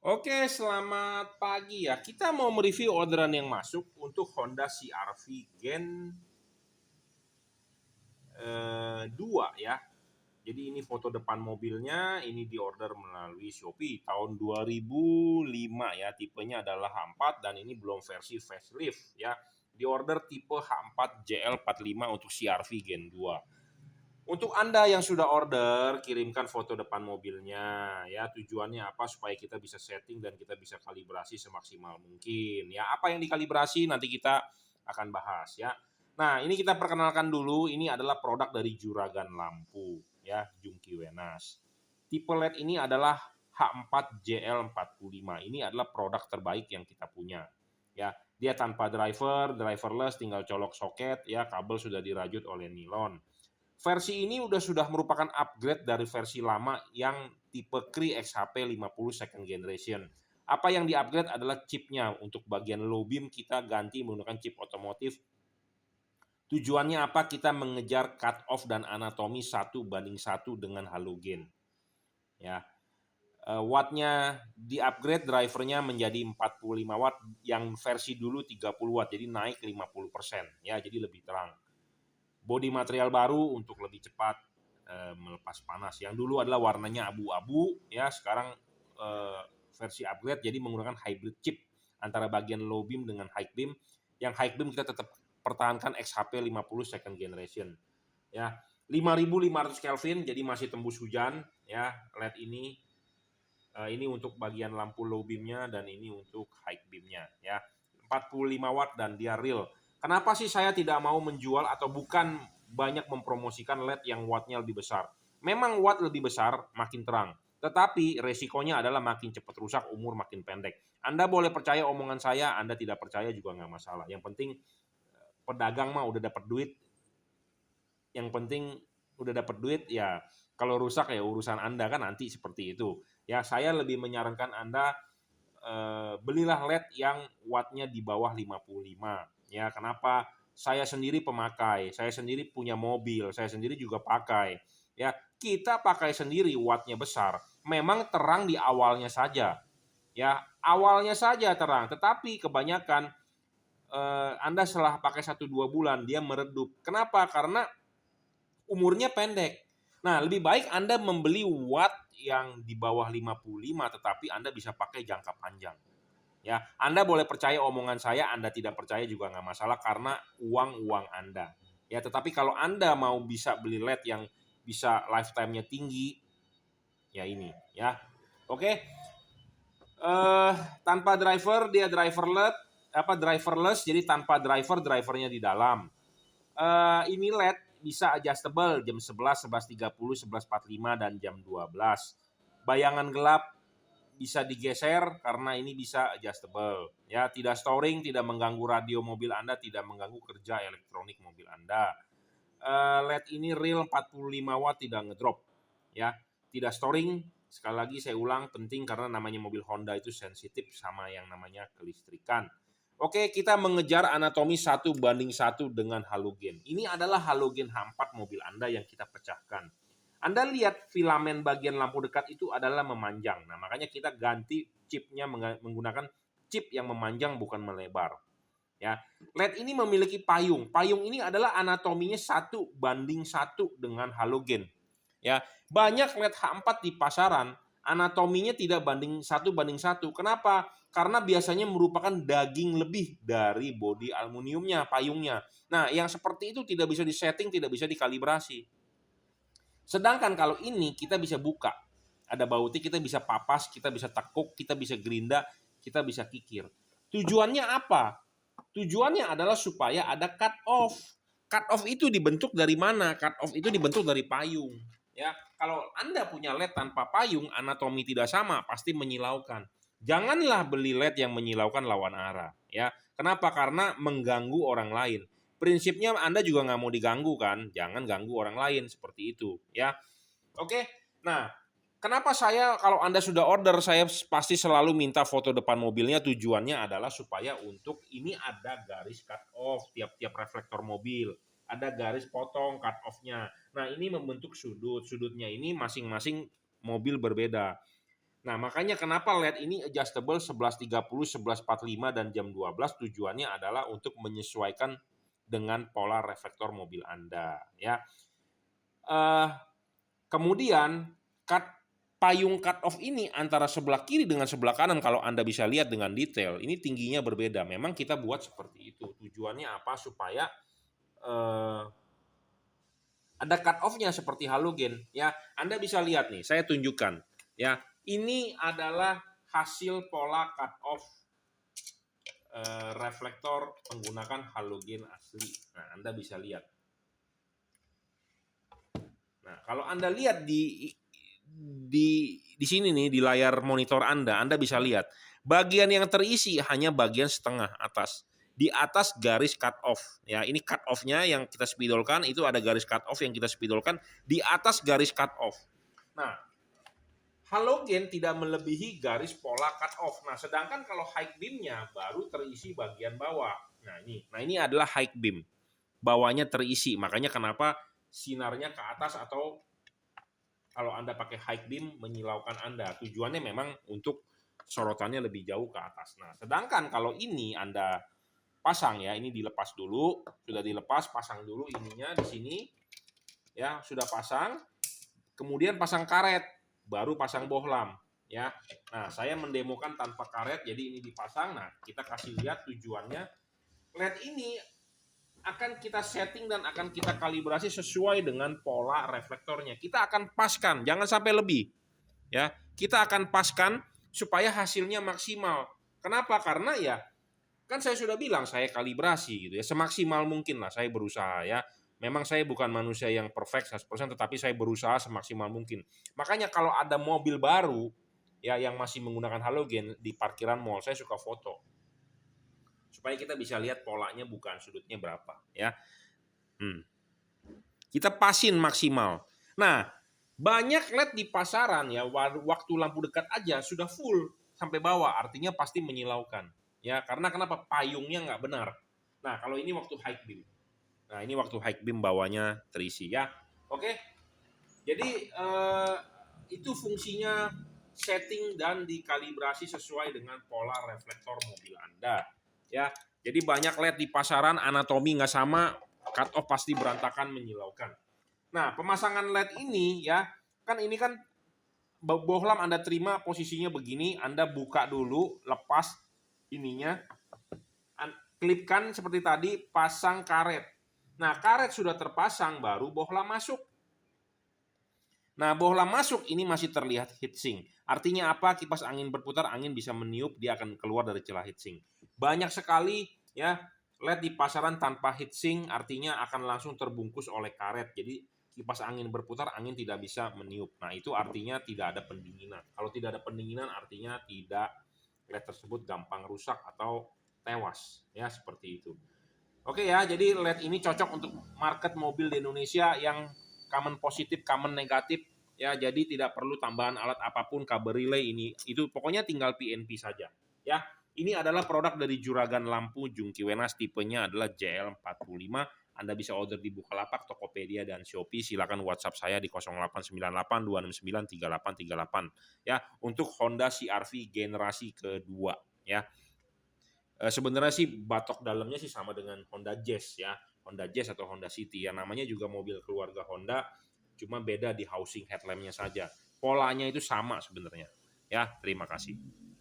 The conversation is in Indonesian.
Oke, selamat pagi ya. Kita mau mereview orderan yang masuk untuk Honda CR-V Gen 2 ya. Jadi ini foto depan mobilnya, ini diorder melalui Shopee tahun 2005 ya. Tipenya adalah H4 dan ini belum versi facelift ya. Diorder tipe H4 JL45 untuk CR-V Gen 2. Untuk Anda yang sudah order, kirimkan foto depan mobilnya ya. Tujuannya apa? Supaya kita bisa setting dan kita bisa kalibrasi semaksimal mungkin. Ya, apa yang dikalibrasi nanti kita akan bahas ya. Nah, ini kita perkenalkan dulu, ini adalah produk dari Juragan Lampu ya, Jungki Wenas. Tipe LED ini adalah H4 JL45. Ini adalah produk terbaik yang kita punya. Ya, dia tanpa driver, driverless, tinggal colok soket ya, kabel sudah dirajut oleh nilon. Versi ini sudah merupakan upgrade dari versi lama yang tipe Cree XHP 50 second generation. Apa yang di-upgrade adalah chipnya. Untuk bagian low beam kita ganti menggunakan chip otomotif. Tujuannya apa? Kita mengejar cut off dan anatomi 1:1 dengan halogen. Ya. Wattnya di-upgrade, drivernya menjadi 45 watt, yang versi dulu 30 watt, jadi naik 50%. Ya, jadi lebih terang. Bodi material baru untuk lebih cepat melepas panas. Yang dulu adalah warnanya abu-abu, ya sekarang versi upgrade jadi menggunakan hybrid chip antara bagian low beam dengan high beam. Yang high beam kita tetap pertahankan XHP 50 second generation. Ya, 5500 Kelvin jadi masih tembus hujan ya LED ini. Ini untuk bagian lampu low beamnya dan ini untuk high beamnya ya. 45 watt dan dia real. Kenapa sih saya tidak mau menjual atau bukan banyak mempromosikan LED yang wattnya lebih besar? Memang watt lebih besar makin terang, tetapi resikonya adalah makin cepat rusak, umur makin pendek. Anda boleh percaya omongan saya, Anda tidak percaya juga nggak masalah. Yang penting pedagang mah udah dapat duit. Yang penting udah dapat duit ya, kalau rusak ya urusan Anda kan nanti seperti itu. Ya, saya lebih menyarankan Anda belilah LED yang wattnya di bawah 55. Ya, kenapa? Saya sendiri pemakai, saya sendiri punya mobil, saya sendiri juga pakai. Ya, kita pakai sendiri wattnya besar. Memang terang di awalnya saja. Ya, awalnya saja terang, tetapi kebanyakan Anda setelah pakai 1-2 bulan dia meredup. Kenapa? Karena umurnya pendek. Nah, lebih baik Anda membeli watt yang di bawah 55 tetapi Anda bisa pakai jangka panjang. Ya, Anda boleh percaya omongan saya, Anda tidak percaya juga nggak masalah karena uang Anda. Ya, tetapi kalau Anda mau bisa beli LED yang bisa lifetime-nya tinggi, ya ini, ya. Oke. Tanpa driver dia driverless, jadi tanpa drivernya di dalam. Ini LED bisa adjustable jam 11, 11.30, 11.45 dan jam 12. Bayangan gelap bisa digeser karena ini bisa adjustable. Ya, tidak storing, tidak mengganggu radio mobil Anda, tidak mengganggu kerja elektronik mobil Anda. LED ini real 45 watt, tidak ngedrop. Ya, tidak storing. Sekali lagi saya ulang, penting karena namanya mobil Honda itu sensitif sama yang namanya kelistrikan. Oke, kita mengejar anatomi 1:1 dengan halogen. Ini adalah halogen H4 mobil Anda yang kita pecahkan. Anda lihat filamen bagian lampu dekat itu adalah memanjang. Nah, makanya kita ganti chipnya menggunakan chip yang memanjang bukan melebar. Ya, LED ini memiliki payung. Payung ini adalah anatominya 1:1 dengan halogen. Ya, banyak LED H4 di pasaran anatominya tidak 1:1. Kenapa? Karena biasanya merupakan daging lebih dari bodi aluminiumnya, payungnya. Nah, yang seperti itu tidak bisa disetting, tidak bisa dikalibrasi. Sedangkan kalau ini kita bisa buka. Ada bautnya, kita bisa papas, kita bisa tekuk, kita bisa gerinda, kita bisa kikir. Tujuannya apa? Tujuannya adalah supaya ada cut off. Cut off itu dibentuk dari mana? Cut off itu dibentuk dari payung. Ya, kalau Anda punya LED tanpa payung, anatomi tidak sama, pasti menyilaukan. Janganlah beli LED yang menyilaukan lawan arah. Ya, kenapa? Karena mengganggu orang lain. Prinsipnya Anda juga nggak mau diganggu kan? Jangan ganggu orang lain seperti itu. Ya, oke. Nah, kenapa saya kalau Anda sudah order, saya pasti selalu minta foto depan mobilnya, tujuannya adalah supaya untuk ini ada garis cut off tiap-tiap reflektor mobil. Ada garis potong cut off-nya. Nah, ini membentuk sudut. Sudutnya ini masing-masing mobil berbeda. Nah, makanya kenapa LED ini adjustable 11.30, 11.45 dan jam 12 tujuannya adalah untuk menyesuaikan dengan pola reflektor mobil Anda, ya. Kemudian payung cut off ini antara sebelah kiri dengan sebelah kanan kalau Anda bisa lihat dengan detail, ini tingginya berbeda. Memang kita buat seperti itu. Tujuannya apa? Supaya ada cut off-nya seperti halogen, ya. Anda bisa lihat nih, saya tunjukkan, ya. Ini adalah hasil pola cut off reflektor menggunakan halogen asli. Nah, Anda bisa lihat. Nah, kalau Anda lihat di sini nih di layar monitor Anda bisa lihat bagian yang terisi hanya bagian setengah atas. Di atas garis cut off. Ya, ini cut off-nya yang kita spidolkan, itu ada garis cut off yang kita spidolkan di atas garis cut off. Nah, halogen tidak melebihi garis pola cut off. Nah, sedangkan kalau high beam-nya baru terisi bagian bawah. Nah, ini adalah high beam. Bawahnya terisi. Makanya kenapa sinarnya ke atas atau kalau Anda pakai high beam menyilaukan Anda. Tujuannya memang untuk sorotannya lebih jauh ke atas. Nah, sedangkan kalau ini Anda pasang, ya, ini dilepas dulu, sudah dilepas, pasang dulu ininya di sini, ya, sudah pasang, kemudian pasang karet, baru pasang bohlam, ya. Nah, saya mendemokan tanpa karet, jadi ini dipasang. Nah, kita kasih lihat tujuannya. LED ini akan kita setting dan akan kita kalibrasi sesuai dengan pola reflektornya. Kita akan paskan, jangan sampai lebih, ya. Kita akan paskan supaya hasilnya maksimal. Kenapa? Karena ya kan saya sudah bilang saya kalibrasi gitu ya, semaksimal mungkin lah saya berusaha, ya. Memang saya bukan manusia yang perfect 100%, tetapi saya berusaha semaksimal mungkin. Makanya kalau ada mobil baru ya yang masih menggunakan halogen di parkiran mall, saya suka foto. Supaya kita bisa lihat polanya bukan sudutnya berapa, ya. Kita pasin maksimal. Nah, banyak LED di pasaran ya waktu lampu dekat aja sudah full sampai bawah, artinya pasti menyilaukan. Ya, karena kenapa? Payungnya nggak benar. Nah, kalau ini waktu high beam. Nah, ini waktu high beam bawahnya terisi, ya. Oke. Jadi itu fungsinya setting dan dikalibrasi sesuai dengan pola reflektor mobil Anda. Ya. Jadi banyak LED di pasaran anatomi nggak sama, cut off pasti berantakan menyilaukan. Nah, pemasangan LED ini ya, ini kan bohlam Anda terima posisinya begini, Anda buka dulu, lepas ininya, klipkan seperti tadi, pasang karet. Nah, karet sudah terpasang, baru bohlam masuk. Nah, bohlam masuk ini masih terlihat heatsink. Artinya apa? Kipas angin berputar, angin bisa meniup, dia akan keluar dari celah heatsink. Banyak sekali ya LED di pasaran tanpa heatsink, artinya akan langsung terbungkus oleh karet. Jadi kipas angin berputar, angin tidak bisa meniup. Nah, itu artinya tidak ada pendinginan. Kalau tidak ada pendinginan, artinya tidak LED tersebut gampang rusak atau tewas, ya, seperti itu. Oke ya, jadi LED ini cocok untuk market mobil di Indonesia yang common positif, common negatif, ya. Jadi tidak perlu tambahan alat apapun, kabel relay ini, itu pokoknya tinggal PNP saja, ya. Ini adalah produk dari Juragan Lampu Jungki Wenas, tipenya adalah JL45. Anda bisa order di Bukalapak, Tokopedia, dan Shopee. Silakan WhatsApp saya di 0898 269 3838, ya, untuk Honda CR-V generasi kedua, ya. Sebenarnya sih batok dalamnya sih sama dengan Honda Jazz, ya. Honda Jazz atau Honda City, ya, namanya juga mobil keluarga Honda, cuma beda di housing headlampnya saja. Polanya itu sama sebenarnya. Ya, terima kasih.